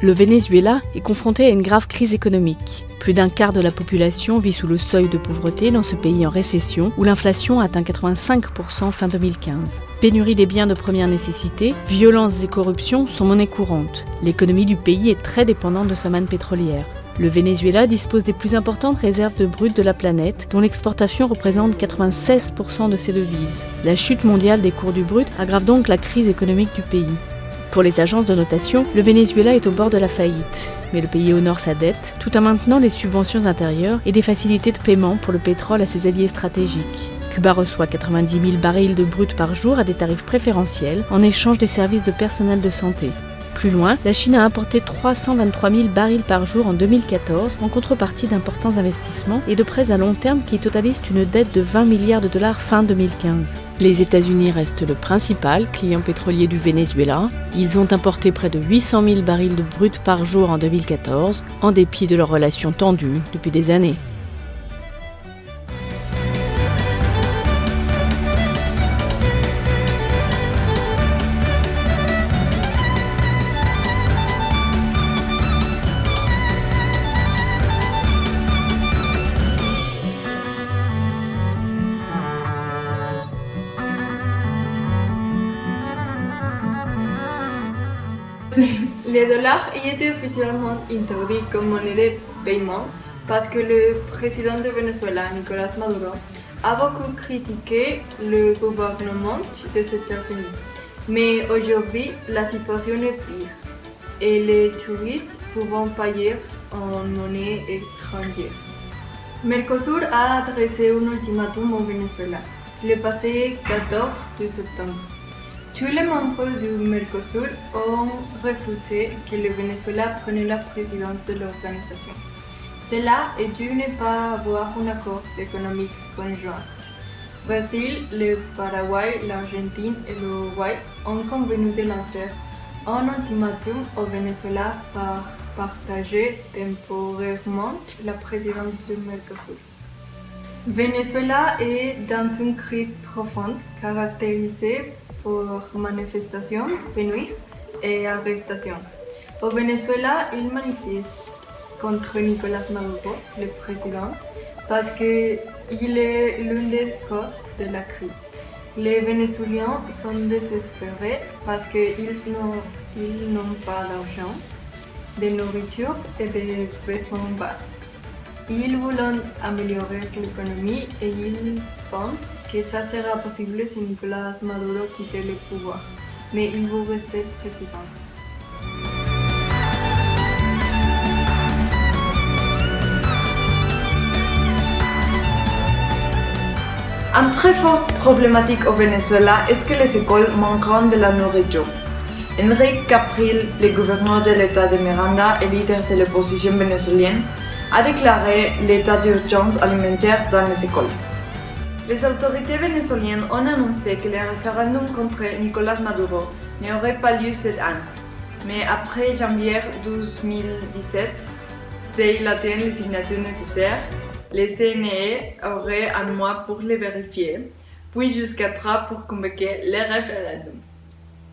Le Venezuela est confronté à une grave crise économique. Plus d'un quart de la population vit sous le seuil de pauvreté dans ce pays en récession où l'inflation atteint 85% fin 2015. Pénurie des biens de première nécessité, violences et corruption sont monnaie courante. L'économie du pays est très dépendante de sa manne pétrolière. Le Venezuela dispose des plus importantes réserves de brut de la planète, dont l'exportation représente 96% de ses devises. La chute mondiale des cours du brut aggrave donc la crise économique du pays. Pour les agences de notation, le Venezuela est au bord de la faillite, mais le pays honore sa dette tout en maintenant les subventions intérieures et des facilités de paiement pour le pétrole à ses alliés stratégiques. Cuba reçoit 90 000 barils de brut par jour à des tarifs préférentiels en échange des services de personnel de santé. Plus loin, la Chine a apporté 323 000 barils par jour en 2014 en contrepartie d'importants investissements et de prêts à long terme qui totalisent une dette de 20 milliards de dollars fin 2015. Les États-Unis restent le principal client pétrolier du Venezuela. Ils ont importé près de 800 000 barils de brut par jour en 2014, en dépit de leurs relations tendues depuis des années. Le dollar y était officiellement interdit comme monnaie de paiement parce que le président de Venezuela, Nicolás Maduro, a beaucoup critiqué le gouvernement des États-Unis. Mais aujourd'hui, la situation est pire et les touristes pourront payer en monnaie étrangère. Mercosur a adressé un ultimatum au Venezuela le passé 14 septembre. Tous les membres du Mercosur ont refusé que le Venezuela prenne la présidence de l'organisation. Cela est dû ne pas avoir un accord économique conjoint. Brésil, le Paraguay, l'Argentine et l'Uruguay ont convenu de lancer un ultimatum au Venezuela pour partager temporairement la présidence du Mercosur. Venezuela est dans une crise profonde caractérisée pour manifestations, pénuries et arrestations. Au Venezuela, ils manifestent contre Nicolás Maduro, le président, parce qu'il est l'une des causes de la crise. Les Vénézuéliens sont désespérés parce qu'ils n'ont pas d'argent, de nourriture et de besoins bas. Ils veulent améliorer l'économie et ils pensent que ça sera possible si Nicolás Maduro quitte le pouvoir. Mais il veut rester président. Un très fort problématique au Venezuela est que les écoles manqueront de la nourriture. Enrique Capriles, le gouverneur de l'État de Miranda et leader de l'opposition vénézuélienne, a déclaré l'état d'urgence alimentaire dans les écoles. Les autorités vénézuéliennes ont annoncé que le référendum contre Nicolás Maduro n'aurait pas lieu cette année. Mais après janvier 2017, s'il atteint les signatures nécessaires, le CNE aurait un mois pour les vérifier, puis jusqu'à 3 pour convoquer le référendum.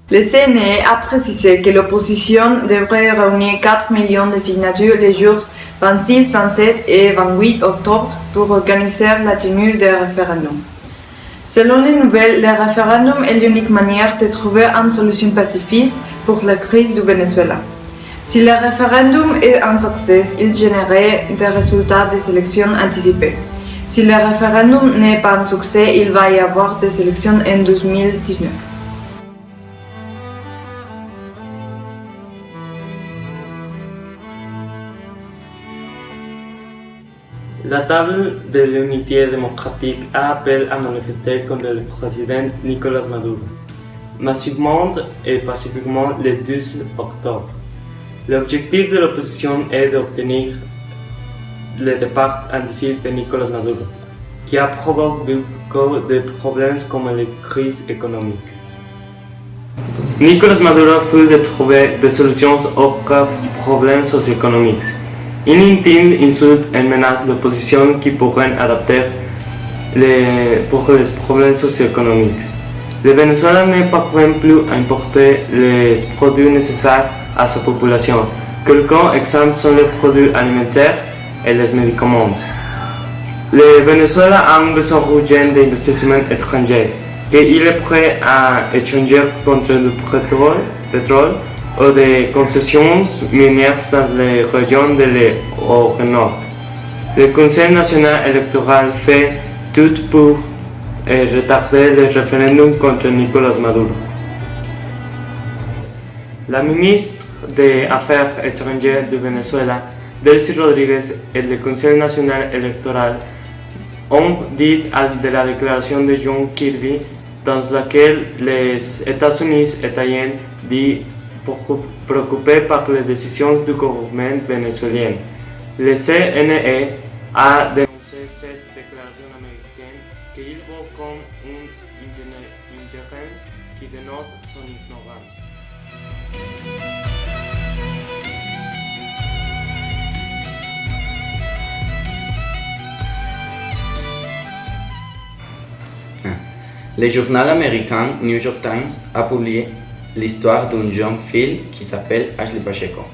Le CNE a précisé que l'opposition devrait réunir 4 millions de signatures les jours 26, 27 et 28 octobre pour organiser la tenue du référendum. Selon les nouvelles, le référendum est l'unique manière de trouver une solution pacifiste pour la crise du Venezuela. Si le référendum est un succès, il générerait des résultats des élections anticipées. Si le référendum n'est pas un succès, il va y avoir des élections en 2019. La table de l'unité démocratique appelle à manifester contre le président Nicolás Maduro, massivement et pacifiquement le 12 octobre. L'objectif de l'opposition est d'obtenir le départ anticipé de Nicolás Maduro, qui a provoqué beaucoup de problèmes comme la crise économique. Nicolás Maduro veut de trouver des solutions aux problèmes socio-économiques. Il intime, insulte et menace l'opposition qui pourrait adapter pour les problèmes socio-économiques. Le Venezuela ne parvient plus à importer les produits nécessaires à sa population, Quelques exemples sont les produits alimentaires et les médicaments. Le Venezuela a un besoin urgent d'investissement étranger, qu'il est prêt à échanger contre du pétrole ou des concessions minières dans les régions de l'Est au nord. Le Conseil national électoral fait tout pour retarder le référendum contre Nicolás Maduro. La ministre des Affaires étrangères du Venezuela, Delcy Rodríguez, et le Conseil national électoral ont dit de la déclaration de John Kirby dans laquelle les États-Unis étaient dit préoccupés par les décisions du gouvernement vénézuélien. Le CNE a dénoncé cette déclaration américaine qu'il voit comme une ingérence qui dénote son ignorance. Le journal américain New York Times a publié l'histoire d'une jeune fille qui s'appelle Ashley Pacheco.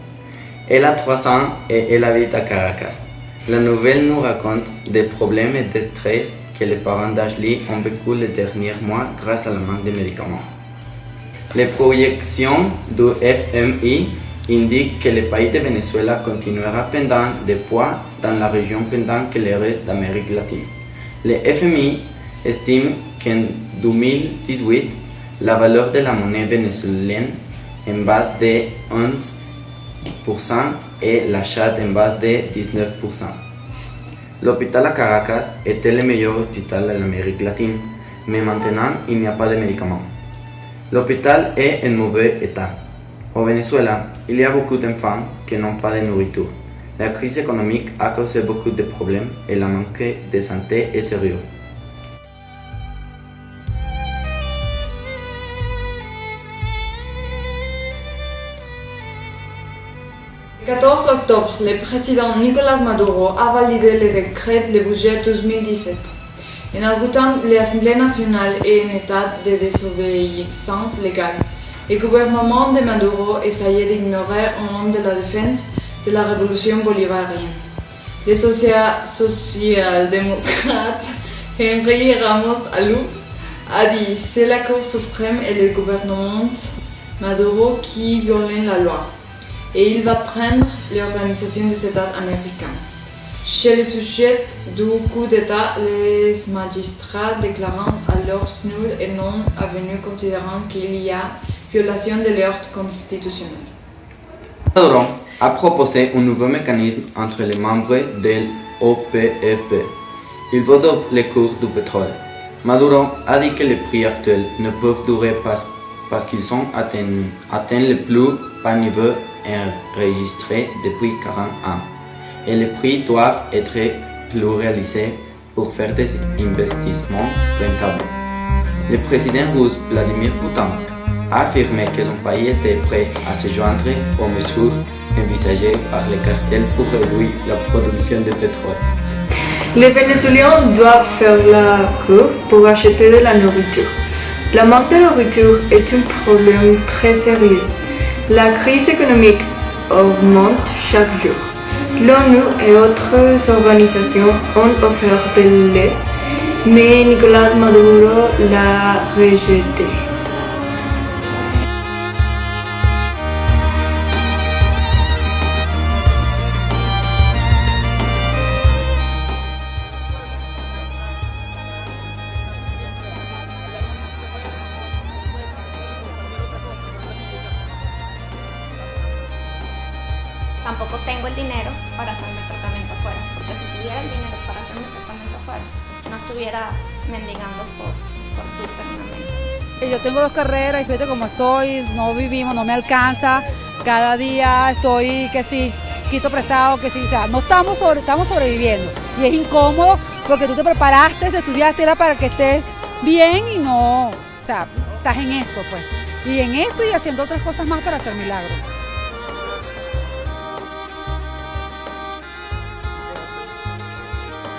Elle a 3 ans et elle habite à Caracas. La nouvelle nous raconte des problèmes et des stress que les parents d'Ashley ont vécu les derniers mois grâce à la manque de médicaments. Les projections du FMI indiquent que le pays de Venezuela continuera pendant des poids dans la région pendant que le reste d'Amérique latine. Le FMI estime qu'en 2018, la valeur de la monnaie vénézuélienne en base de 11% et l'achat en base de 19%. L'hôpital à Caracas était le meilleur hôpital de l'Amérique latine, mais maintenant il n'y a pas de médicaments. L'hôpital est en mauvais état. Au Venezuela, il y a beaucoup d'enfants qui n'ont pas de nourriture. La crise économique a causé beaucoup de problèmes et le manque de santé est sérieux. Le 14 octobre, le président Nicolás Maduro a validé le décret de budget 2017. En ajoutant l'Assemblée nationale et un état de désobéissance légale, le gouvernement de Maduro essayait d'ignorer au nom de la défense de la révolution bolivarienne. Le social-démocrate Henry Ramos Alou a dit « C'est la Cour suprême et le gouvernement Maduro qui violent la loi. Et il va prendre l'organisation des États américains. » Chez les sujets du coup d'État, les magistrats déclarant alors nul et non avenu considérant qu'il y a violation de l'ordre constitutionnel. Maduro a proposé un nouveau mécanisme entre les membres de l'OPEP. Il veut doubler les cours du pétrole. Maduro a dit que les prix actuels ne peuvent durer parce qu'ils ont atteint le plus bas niveau enregistré depuis 40 ans. Et les prix doivent être plus réalisés pour faire des investissements rentables. Le président russe Vladimir Poutine a affirmé que son pays était prêt à se joindre aux mesures envisagées par les cartels pour réduire la production de pétrole. Les Vénézuéliens doivent faire la queue pour acheter de la nourriture. La manque de nourriture est un problème très sérieux. La crise économique augmente chaque jour. L'ONU et autres organisations ont offert de l'aide, mais Nicolás Maduro l'a rejeté. Tampoco tengo el dinero para hacerme el tratamiento afuera, porque si tuviera el dinero para hacerme el tratamiento afuera, no estuviera mendigando por eternamente. Yo tengo 2 carreras y fíjate cómo estoy, no vivimos, no me alcanza, cada día estoy que si quito prestado, que si, o sea, no estamos sobreviviendo y es incómodo porque tú te preparaste, te estudiaste, era para que estés bien y no, o sea, estás en esto pues, y en esto y haciendo otras cosas más para hacer milagros.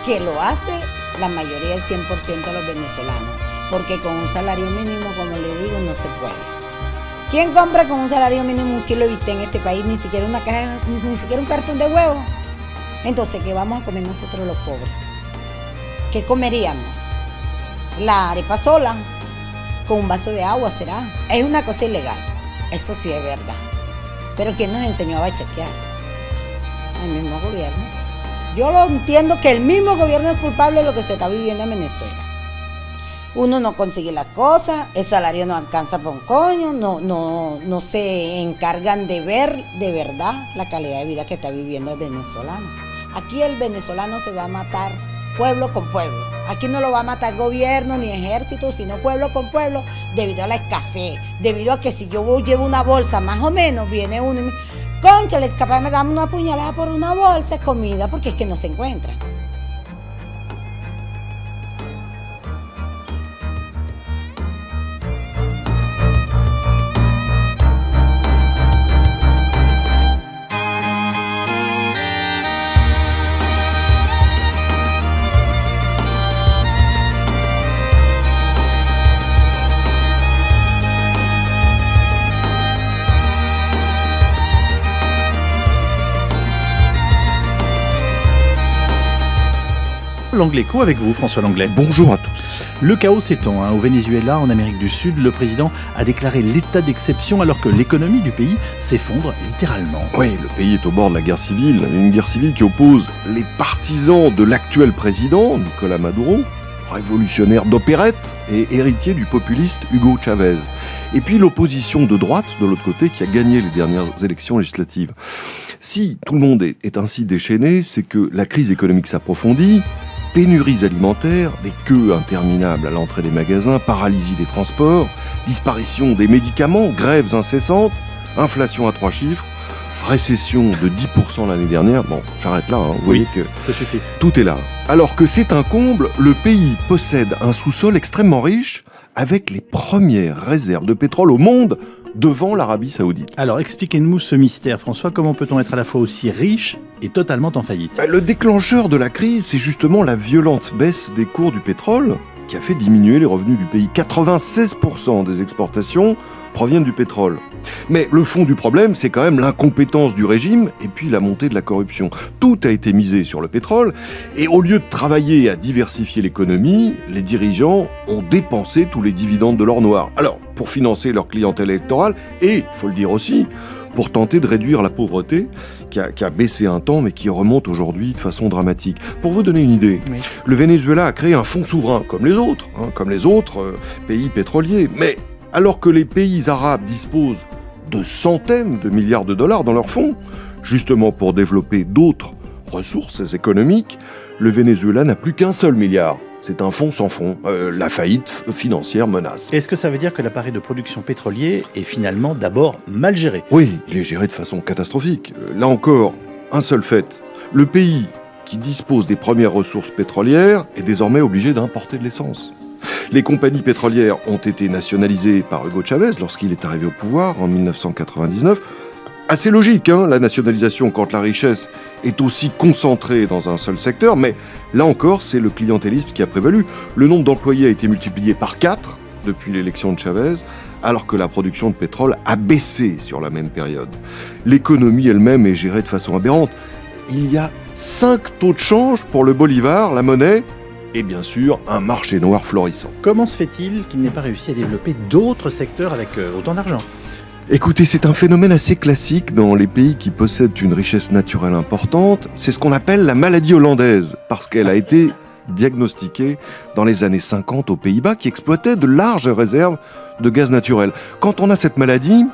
Que lo hace la mayoría, el 100% de los venezolanos, porque con un salario mínimo, como le digo, no se puede. ¿Quién compra con un salario mínimo un kilo de bistec en este país? Ni siquiera una caja, ni siquiera un cartón de huevos. Entonces, ¿qué vamos a comer nosotros los pobres? ¿Qué comeríamos? La arepa sola, con un vaso de agua, ¿será? Es una cosa ilegal, eso sí es verdad. Pero ¿quién nos enseñó a bachaquear? El mismo gobierno. Yo lo entiendo que el mismo gobierno es culpable de lo que se está viviendo en Venezuela. Uno no consigue las cosas, el salario no alcanza para un coño, no se encargan de ver de verdad la calidad de vida que está viviendo el venezolano. Aquí el venezolano se va a matar pueblo con pueblo. Aquí no lo va a matar gobierno ni ejército, sino pueblo con pueblo, debido a la escasez, debido a que si yo llevo una bolsa más o menos, viene uno y me... Cónchale, capaz me dan una puñalada por una bolsa de comida, porque es que no se encuentran. L'Angleco avec vous, François Langlais. Bonjour à tous. Le chaos s'étend. Au Venezuela, en Amérique du Sud, le président a déclaré l'état d'exception alors que l'économie du pays s'effondre littéralement. Oui, le pays est au bord de la guerre civile. Une guerre civile qui oppose les partisans de l'actuel président, Nicolás Maduro, révolutionnaire d'opérette et héritier du populiste Hugo Chávez. Et puis l'opposition de droite, de l'autre côté, qui a gagné les dernières élections législatives. Si tout le monde est ainsi déchaîné, c'est que la crise économique s'approfondit, pénuries alimentaires, des queues interminables à l'entrée des magasins, paralysie des transports, disparition des médicaments, grèves incessantes, inflation à 3 chiffres, récession de 10% l'année dernière. Bon, j'arrête là, vous voyez que tout est là. Alors que c'est un comble, le pays possède un sous-sol extrêmement riche avec les premières réserves de pétrole au monde devant l'Arabie Saoudite. Alors expliquez-nous ce mystère, François. Comment peut-on être à la fois aussi riche et totalement en faillite ? Le déclencheur de la crise, c'est justement la violente baisse des cours du pétrole qui a fait diminuer les revenus du pays. 96% des exportations proviennent du pétrole. Mais le fond du problème, c'est quand même l'incompétence du régime et puis la montée de la corruption. Tout a été misé sur le pétrole et au lieu de travailler à diversifier l'économie, les dirigeants ont dépensé tous les dividendes de l'or noir. Alors, pour financer leur clientèle électorale et, il faut le dire aussi, pour tenter de réduire la pauvreté qui a baissé un temps mais qui remonte aujourd'hui de façon dramatique. Pour vous donner une idée, le Venezuela a créé un fonds souverain comme les autres, pays pétroliers. Mais alors que les pays arabes disposent de centaines de milliards de dollars dans leurs fonds, justement pour développer d'autres ressources économiques, le Venezuela n'a plus qu'un seul milliard. C'est un fonds sans fond. La faillite financière menace. Est-ce que ça veut dire que l'appareil de production pétrolier est finalement d'abord mal géré ? Oui, il est géré de façon catastrophique. Là encore, un seul fait. Le pays qui dispose des premières ressources pétrolières est désormais obligé d'importer de l'essence. Les compagnies pétrolières ont été nationalisées par Hugo Chávez lorsqu'il est arrivé au pouvoir en 1999. Assez logique, la nationalisation quand la richesse est aussi concentrée dans un seul secteur, mais là encore, c'est le clientélisme qui a prévalu. Le nombre d'employés a été multiplié par 4 depuis l'élection de Chávez, alors que la production de pétrole a baissé sur la même période. L'économie elle-même est gérée de façon aberrante. Il y a 5 taux de change pour le bolivar, la monnaie, et bien sûr un marché noir florissant. Comment se fait-il qu'il n'ait pas réussi à développer d'autres secteurs avec autant d'argent ? Écoutez, c'est un phénomène assez classique dans les pays qui possèdent une richesse naturelle importante. C'est ce qu'on appelle la maladie hollandaise, parce qu'elle a été diagnostiquée dans les années 50 aux Pays-Bas, qui exploitaient de larges réserves de gaz naturel. Quand on a cette maladie,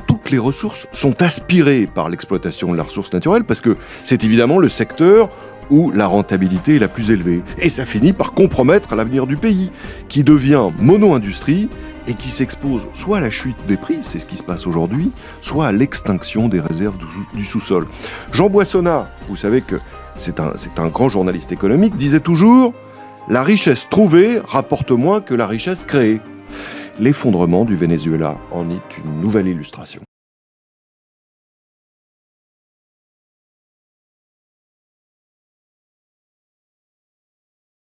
toutes les ressources sont aspirées par l'exploitation de la ressource naturelle, parce que c'est évidemment le secteur où la rentabilité est la plus élevée. Et ça finit par compromettre l'avenir du pays, qui devient mono-industrie et qui s'expose soit à la chute des prix, c'est ce qui se passe aujourd'hui, soit à l'extinction des réserves du sous-sol. Jean Boissonnat, vous savez que c'est un grand journaliste économique, disait toujours « La richesse trouvée rapporte moins que la richesse créée ». L'effondrement du Venezuela en est une nouvelle illustration.